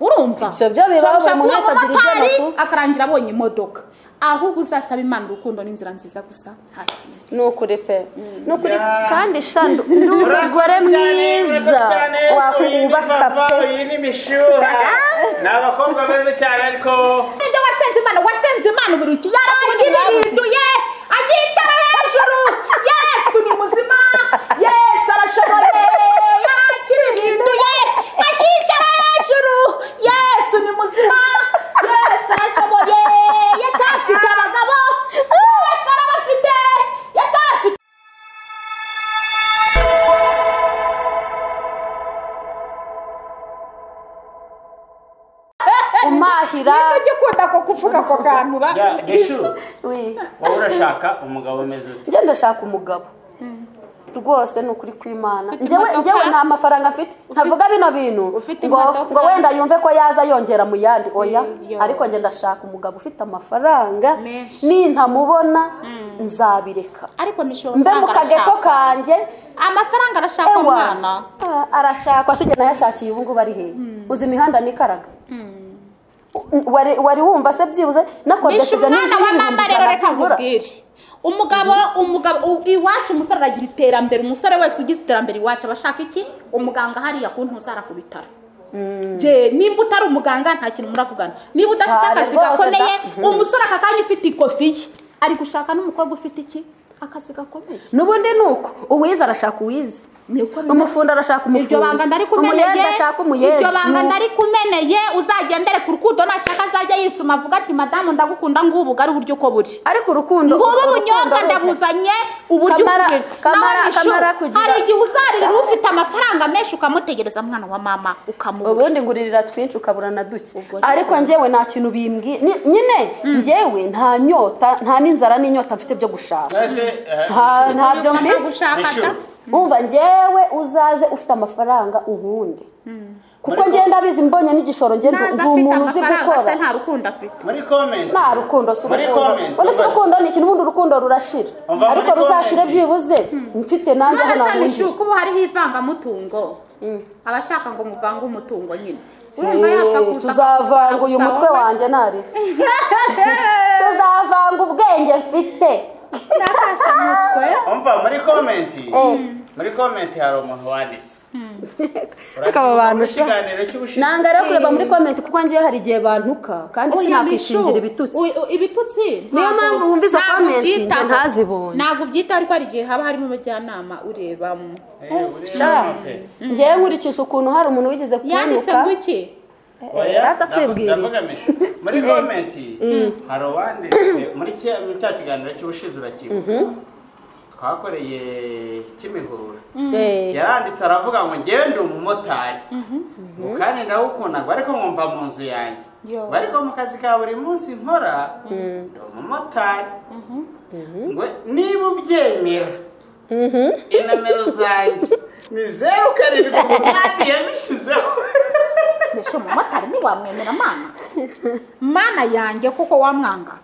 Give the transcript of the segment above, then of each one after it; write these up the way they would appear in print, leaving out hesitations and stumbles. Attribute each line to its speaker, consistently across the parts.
Speaker 1: urumva
Speaker 2: ibyo byo bibaho buri muntu wese agira ibyo
Speaker 1: akarangira abonye imodoka ahubwo uzasaba Imana urukundo n'inzira nziza gusa hakiri
Speaker 2: nukuri pe nukuri kandi shandu ndugore mwiza wakubaka pe
Speaker 3: yini mishuha n'abakobwa beza cyane ariko
Speaker 1: nde wasenze Imana uburuki yarakiririnduye agicara hejuru Yesu ni muzima Yesu arashoboye yarakiririnduye agicara hejuru Yesu ni muzima Yesu arashoboye Yesu afite abagabo Yesu arabafite Yesu afite
Speaker 2: umahira
Speaker 1: gikunda ko kuvuga ko kanura
Speaker 3: Geshu
Speaker 2: wi
Speaker 3: wowe urashaka umugabo umeze ute
Speaker 2: njye ndashaka umugabo rwose nukuri kw'Imana njyewe nta mafaranga mfite ntavuga bino bintu ngo wenda yumve ko yaza yongera mu yandi oya ariko njye ndashaka umugabo ufite amafaranga nintamubona nzabireka
Speaker 1: ariko nishobora
Speaker 2: mbe mu kageto kanje
Speaker 1: amafaranga arashaka umwana
Speaker 2: arashaka sije nayashakiye ubu ngubu ari he uzi imihanda nikaraga wari wumva se byibuze nakodesheje n'inzu y'ibihumbi ijana
Speaker 1: umugabo iwacu umusore aragira iterambere umusore wese ugize iterambere iwacu abashaka iki umuganga hariya kuntu uzara ku bitaro je nimba utari umuganga nta kintu muravugana niba udafite akazi gakomeye umusore akakanya ufite ikofi ye ari gushaka n'umukobwa ufite iki akazi gakomeye
Speaker 2: nubundi nuko uwize arashaka uwize umufundo arashaka umufundo
Speaker 1: iryo banga ndari kumeneye iryo banga ndari kumeneye uzagendere ku rukundo nashaka azajya yisuma avuga ati madamu ndagukunda ngubu gari uburyo uko buri
Speaker 2: ariko urukundo
Speaker 1: ngubu bunyobwa ndabuzanye uburyo
Speaker 2: kamara kugira
Speaker 1: hari igihe uzarira ufite amafaranga menshi ukamutegereza mwana wa mama ukamubura
Speaker 2: ubundi nguririra twinshi ukabura na duke ariko njyewe nta kintu bimbwi nyine njyewe nta nyota nta n'inzara n'inyota mfite byo gushaka ntabyo mfite umva njyewe uzaze ufite amafaranga ubundi kuko ngenda bizi mbonye n'igishoro ngende umuntu uzi gukora
Speaker 1: nta rukundo afite
Speaker 3: muri comment
Speaker 2: nta rukundo urukundo ni ikintu ubundi urukundo rurashira ariko ruzashire byibuze mfite nanjye hano
Speaker 1: nabundi kuko hariho ivangamutungo abashaka ngo muvange umutungo nyine urumva yapfa kuza
Speaker 2: tuzavanga uyu mutwe wanjye nari tuzavanga ubwenge mfite
Speaker 3: umva muri comment hari umuntu wanditse
Speaker 2: akaba bantu
Speaker 3: ikiganiro cy'ubushize
Speaker 2: nanga rero kureba muri comment kuko ngiye hari igihe bantuka kandi sinakwishingira
Speaker 1: ibitutsi
Speaker 2: niyo mpamvu wumva izo comment nge ntazibonye
Speaker 1: ntabwo byita ariko hari igihe haba harimo abajyanama urebamo
Speaker 2: ngewe nkurikije ukuntu hari umuntu wigeze kunuka
Speaker 1: yanditse ngo iki
Speaker 3: muri comment hari uwanditse muri cya kiganiro cy'ubushize urakibuka twakoreye Kimihurura yaranditse aravuga ngo ngende umumotari kandi ndawukunda ariko nkumva mu nzu yanjye ariko mu kazi ka buri munsi nkora umumotari ngo niba ubyemera inomero zanjye ni 07 yazishyizeho
Speaker 1: mbese umumotari ntiwamwemera mana yanjye kuko wamwanga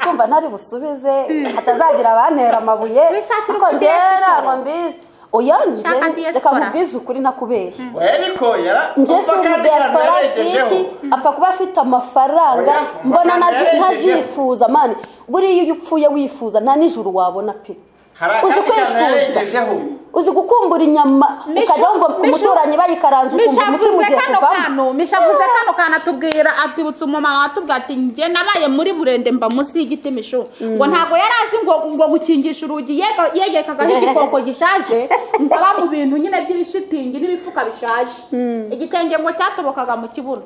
Speaker 2: kumva ntari busubize hatazagira abantera amabuye kuko ngera ngo mbizi oyanjye reka mubwize ukuri ntakubeshye njye si diaspora siki apfa kuba afite amafaranga mbona ntazifuza mani buriya iyo upfuye wifuza nta nijoro wabona pe uzi kwifuza uzi gukumbura inyama ukajya wumva umuturanyi bayikaranze ukumva umutima ugiye kuvamo
Speaker 1: mishavuze kano kana tubwira atwibutsa umumama watubwira ati njye nabaye muri Burende mba munsi y'igiti misho ngo ntago yari azi ngo gukingisha urugi yegekaga igikoko gishaje ngaba mu bintu nyine by'ibishitingi n'ibifuka bishaje igitenge ngo cyatobokaga mu kibuno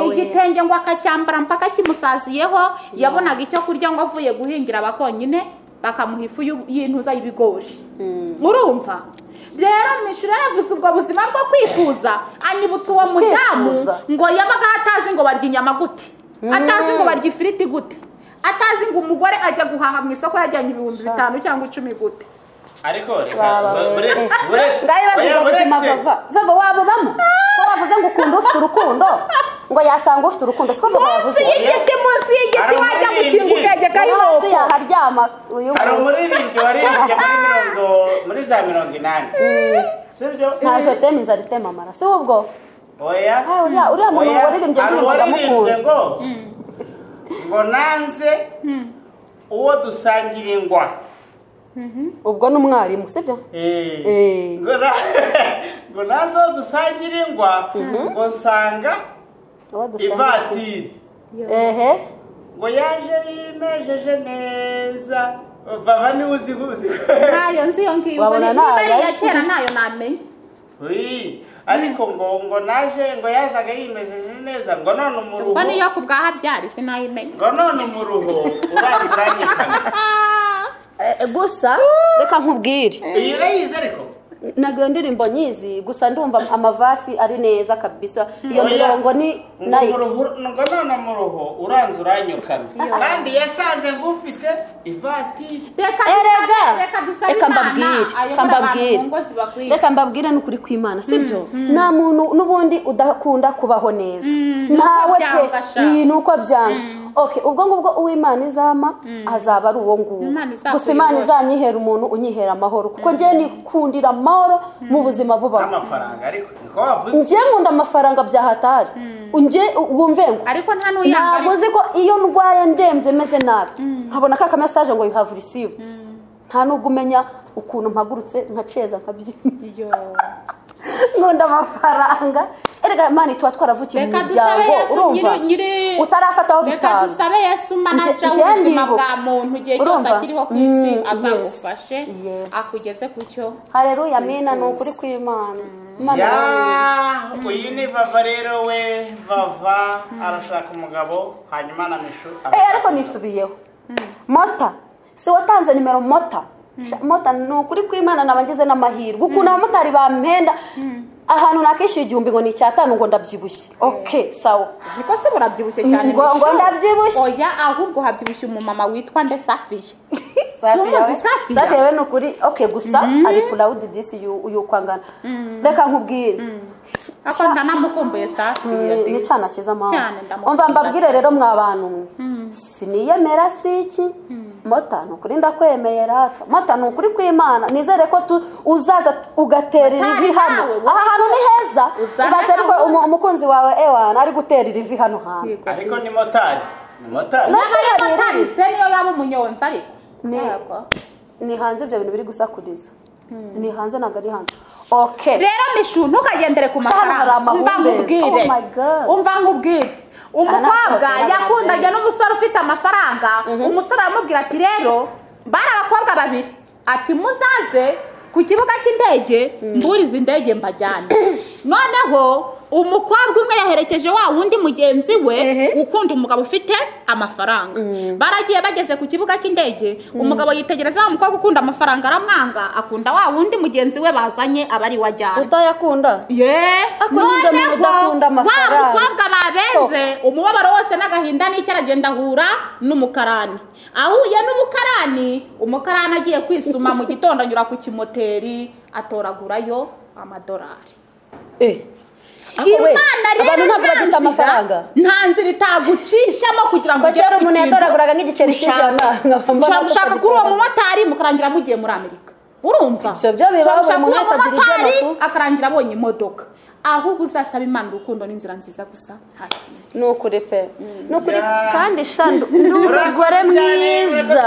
Speaker 1: igitenge ngo akacyambara mpaka kimusaziyeho yabonaga icyo kurya ngo avuye guhingira abakonyine bakamuha ifu y'intuza y'ibigori urumva rero mishura yavuze ubwo buzima bwo kwifuza anyibutsa uwo mudamu ngo yabaga atazi ngo barya inyama gute atazi ngo barya ifiriti gute atazi ngo umugore ajya guhaha mu isoko yajyanye 5,000 cyangwa 10 gute
Speaker 3: ariko reka
Speaker 2: ngayibaza ubuzima vava wabubamo ko bavuze ngo ukunda ufite urukundo ngo yasanga ufite urukundo siko vava yavuze
Speaker 1: munsi y'igiti wajya gukinga ukegeka
Speaker 2: y'uko yaharyama
Speaker 3: hari umuririmbyi waririmbye muri za 80 sibyo
Speaker 2: nta joteme inzara itema amara si ubwo
Speaker 3: oya
Speaker 2: uriya muntu waririmbye
Speaker 3: ngo nanze uwo dusangira ingwa
Speaker 2: ubwo n'umwarimu sibyo
Speaker 3: ngo nanze uwo dusangira ingwa ngo nsanga ivatiri ngo yaje yimejeje neza vava ni uzi
Speaker 1: nayo nzi yo ngiyo ngo niba ya kera nayo namenye
Speaker 3: ariko ngo naje ngo yazaga yimejeje neza ngo none umuruho
Speaker 1: ngo niyo ku bwahabyari sinayimenye
Speaker 3: ngo none umuruho uranzuranyikana
Speaker 2: gusa reka nkubwire
Speaker 3: iyi urayizi ariko
Speaker 2: nago ndirimbo nyizi gusa ndumva amavasi ari neza kabisa iyo mirongo ni nayo
Speaker 3: ngo none umuruho uranzuranyukana kandi yasanze ngufite ivatiri
Speaker 2: reka mbabwire n'ukuri kw'Imana sibyo nta muntu n'ubundi udakunda kubaho neza ntawe pe nuko byanga okay ubwo ngubwo uw'Imana izama azaba ari uwo nguwo gusa Imana izanyihera umuntu unyihera amahoro kuko ngiye nikundira amahoro mu buzima bubaho
Speaker 3: amafaranga ariko niko wavuze
Speaker 2: ngiye nkunda amafaranga byahatari unje wumve ngo
Speaker 1: ariko nta nuyanga
Speaker 2: navuze ko iyo ndwaye ndemje meze nabi nkabona ka message ngo you have received nta nubwo umenya ukuntu mpagurutse nkaceza nkabyinyo nkunda amafaranga erega mani tuba twaravukiye mu miryango urumva utarafataho bitanu
Speaker 1: reka dusabe Yesu manager w'ubuzima bwa muntu igihe cyose akiriho ku isi azagufashe akugeze ku cyo
Speaker 2: haleluya amina ni ukuri kw'Imana
Speaker 3: uyu ni vava rero we vava arashaka umugabo hanyuma na mishu
Speaker 2: ariko nisubiyeho mota si watanze nimero mota ni ukuri kw'Imana nabangize n'amahirwe ukuntu abamotari bampenda ahantu nakishyuye 1000 ngo ni 5 ngo ndabyibushye okay sawa
Speaker 1: niko se burabyibushye cyane
Speaker 2: ngo ndabyibushye
Speaker 1: oya ahubwo habyibushye umumama witwa nde Safiya
Speaker 2: Safiya we nukuri okay gusa ari proud this you kwangana reka nkubwire
Speaker 1: akanda namukumbuye Safiya
Speaker 2: ni cyana kiza mama umva mbabwire rero mwabantu siniyemera siki mota nukuri ndakwemera mota nukuri kw'Imana nizere ko uzaza ugatera irivi hano aha hantu ni heza ibaze ko umukunzi wawe ewana ari gutera irivi hano hantu
Speaker 3: ariko ni motari
Speaker 1: se niyo yaba umunyonzi ariko
Speaker 2: ni hanze ibyo bintu biri gusakuriza ni hanze ntabwo ari hano okay
Speaker 1: rero mishu ntukagendere ku mafaranga umva nkubwire umukobwa yakundanye n'umusore ufite amafaranga umusore aramubwira ati rero bari abakobwa babiri ati muzaze ku kibuga cy'indege mburiza indege mbajyane noneho umukobwa umwe yaherekeje wa wundi mugenzi we ukunda umugabo ufite amafaranga baragiye bageze ku kibuga cy'indege umugabo yitegereza wa mukobwa ukunda amafaranga aramwanga akunda wa wundi mugenzi we bazanye abari wajyana
Speaker 2: utayakunda
Speaker 1: noneho wa mukobwa babenze umubabaro wose n'agahinda n'icyo aragenda ahura n'umukarani ahuye n'umukarani umukarani agiye kwisuma mu gitondo anyura ku kimoteri atoragurayo amadolari
Speaker 2: Imana rero ntabwo bagita amafaranga
Speaker 1: nta nzira itagucishamo kugira ngo
Speaker 2: ugere umuntu yatoraguraga nk'igiceri cy'ijana
Speaker 1: ushaka kuri uwo mumotari mukarangira mugiye muri Amerika urumva
Speaker 2: ibyo byo bibaho umuntu wese agira ibyo
Speaker 1: akarangira abonye imodoka ahubwo uzasaba Imana urukundo n'inzira nziza gusa nta kintu
Speaker 2: nukuri pe nukuri kandi shandu umugore mwiza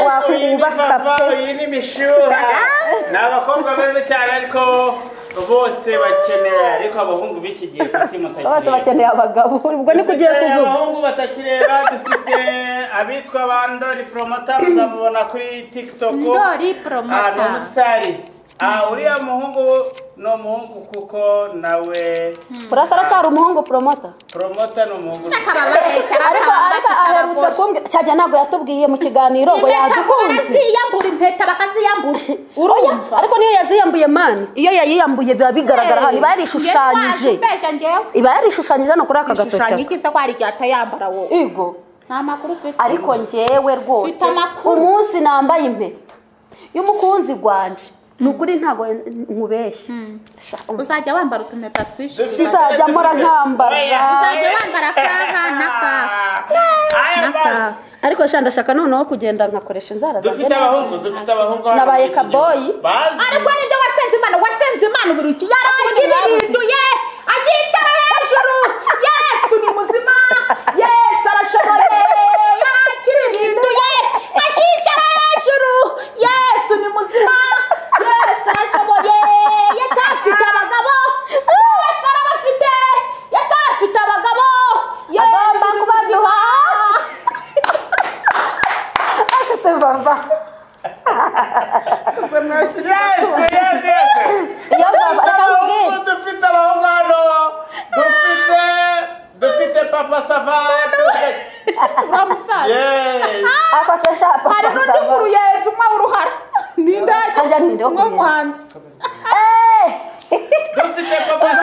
Speaker 2: wakubaka pe
Speaker 3: iyi ni mishuha ni abakobwa beza cyane ariko bose bakeneye ariko abahungu b'iki gihe kuki mutakireba
Speaker 2: bose bakeneye abagabo ubwo ni kugiye kuvuga
Speaker 3: abahungu batakireba dufite abitwa bandori promoter muzamubona kuri TikTok
Speaker 1: Ndori promoter
Speaker 3: ni umusitari uriya muhungu ni umuhungu kuko nawe
Speaker 2: urasara cyari umuhungu promoter
Speaker 3: ni umuhungu
Speaker 2: ariko aherutse kumbwira cyajya ntabwo yatubwiye mu kiganiro ngo yadukunze
Speaker 1: yambura impeta bakaziyambura urumva
Speaker 2: ariko niyo yaziyambuye mani iyo yayiyambuye biba bigaragara hano iba yarishushanyije no kuri aka gatoki
Speaker 1: cyane iki se ko ari cyatayambara wowe
Speaker 2: igo
Speaker 1: nta makuru ufite
Speaker 2: ariko njyewe rwose umunsi nambaye impeta y'umukunzi gwanje nukuri ntago nkubeshye
Speaker 1: uzajya wambara utumeta twishi
Speaker 2: uzajya mora nkambara
Speaker 1: uzajya wambara kaha naka
Speaker 2: ariko sha ndashaka noneho kugenda nkakoresha inzara zanjye
Speaker 3: dufite abahungu
Speaker 2: nabaye kaboyi
Speaker 1: ariko ninde wasenze imana buri iki yarakibirinduye agicara hejuru Yesu ni muzima Yesu arashoboye yarakibirinduye agicara hejuru Yesu ni muzima Yesu arashoboye Yesu afite abagabo Yesu arabafite Yesu afite abagabo
Speaker 2: agomba kubaduha akase baba iyo baba
Speaker 3: dufite abahungu hano dufite papa sava
Speaker 2: ako se sha papa
Speaker 1: hari n'undi kuruyenzi umwe w'uruhara ninde
Speaker 2: harya ninde wo
Speaker 1: muhanzi
Speaker 2: dufite papa